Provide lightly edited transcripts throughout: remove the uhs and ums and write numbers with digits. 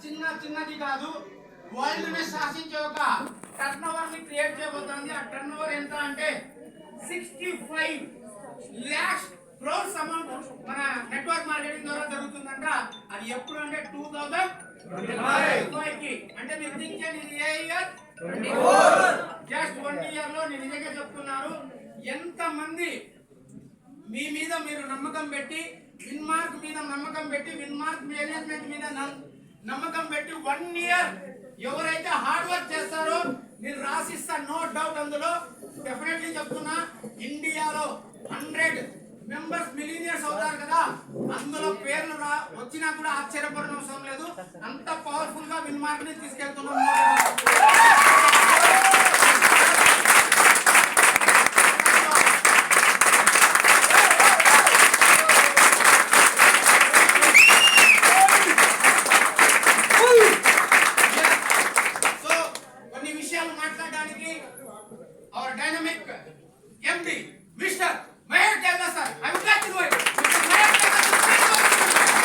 చిన్నది కాదు, వరల్డ్ ని శాసించే ఒక టర్న్ ఓవర్ ని క్రియేట్ చేయబోతోంది. ఆ టర్న్ ఓవర్ ఎంత అంటే 65 lakhs crores అమౌంట్ మన నెట్వర్క్ మార్కెటింగ్ ద్వారా జరుగుతుందంట. అది ఎప్పుడు అంటే 2025 కి. అంటే మీరు థింక్ చేయండి, ఇది ఏ ఇయర్? 24. జస్ట్ 1 ఇయర్ లో నేను నిజంగా చెప్తున్నాను, ఎంత మంది మీ మీద మీరు నమ్మకం పెట్టి, విన్మార్క్ మీద నమ్మకం పెట్టి, విన్మార్క్ మేనేజ్మెంట్ మీద నమ్మకం పెట్టి 1 ఇయర్ ఎవరైతే హార్డ్ వర్క్ చేస్తారో మీరు రాసిస్తా, నో డౌట్. అందులో డెఫినెట్లీ చెప్తున్నా, ఇండియాలో 100 మెంబర్స్ మిలియనియర్స్ అవుతారు కదా, అందులో పేర్లు వచ్చినా కూడా ఆశ్చర్యపడడం అవసరం లేదు. అంత పవర్ఫుల్ గా విన్మార్క్ ని తీసుకెళ్తున్నాం. Our dynamic MD, Mr. Mayor Kelda sir. I would like to do it. Mr. Mayor Kelda sir.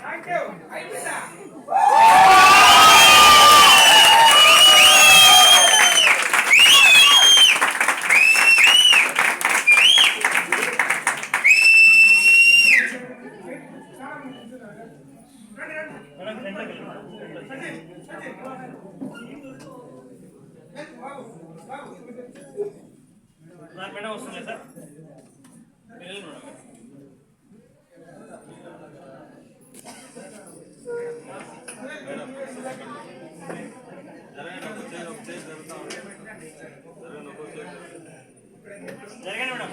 Thank you. Madam వస్తుంది సార్. జరగండి మేడం.